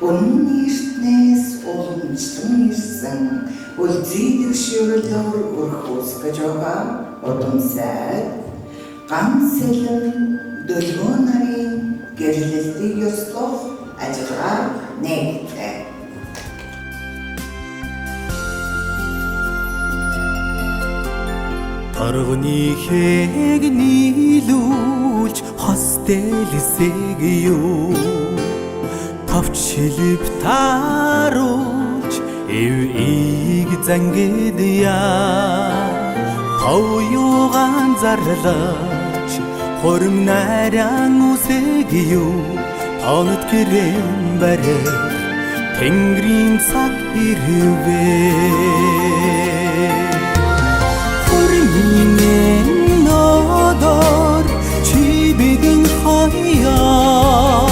Үнэн эртнээс уламжлан ирсэн үлзий төвшөөрөлөөр өрхөөс гэж байгаа удам сайд гам сэлэн дөлгөө нарын гэрлэлтийг ёслох ажиглаар нэгтлээ. Арганы хээг нийлүүлж хостэлсэг юу тавч шилб тааруулж эвийг зангид яа товюугаан зарлаач хорим наран үсэг юу тонот гэрэм барих тэнгэрийн цаг ирвэ Минь нодор чи бигэн хаяар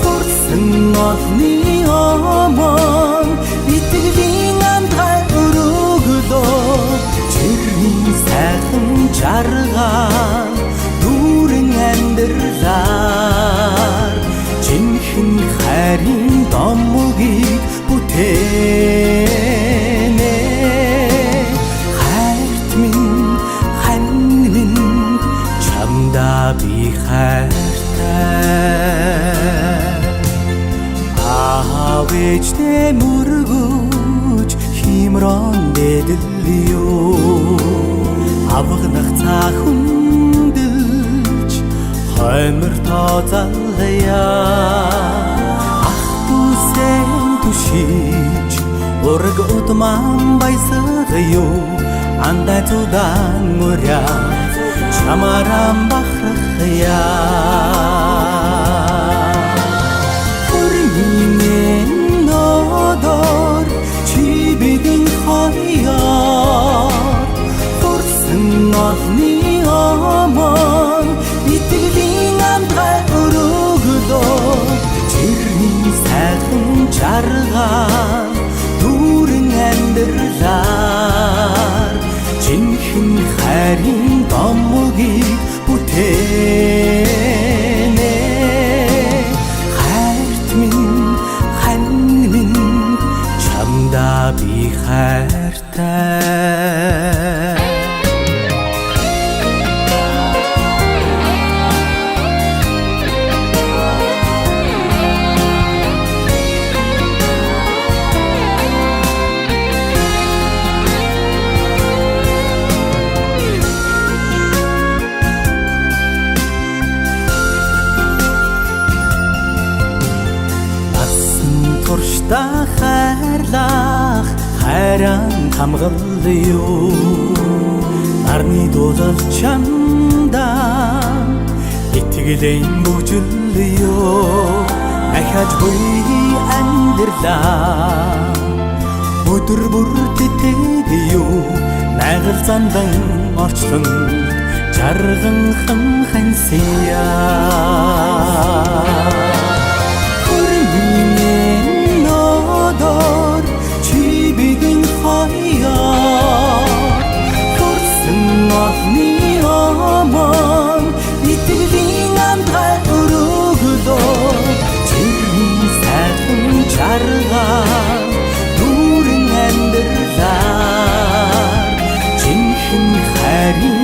хурсан олны аман итгэлийн амтай өрөглөө чирийн сайхан жаргал дүүрэн амьдралаар жинхэн хайрын домгийг бүтэнэ би хайртай аавэжтэй мөргөж химрон дэдэлё авгнах цаа хүндэлж хоймор тооцалгая ах түсэн түшиж ураг утман байсагё андай тудан мөря чамарам бахрахя Урминэн нодор чи бигэн хаяар хурсан олны аман итгэлийн амтай өрөглөө чирийн сайхан жаргал дүүрэн амьдралаар жинхэн хайрын домгийг бүтэнэ хайрт минь хань минь чамда би хайртай туршта хайрлах хайран хамгаалё нарны дуулал чамда итгэлэн бүжүүлё ахаж буй амьдралаа өдөр бүр тэтгэё найгал зандан орчлон жарганхан хансия чи бигэн хаяар хурсан олны аман итгэлийн амтай өрөглөө чирийн сайхан жаргал дүүрэн амьдралаар жинхэн хайрын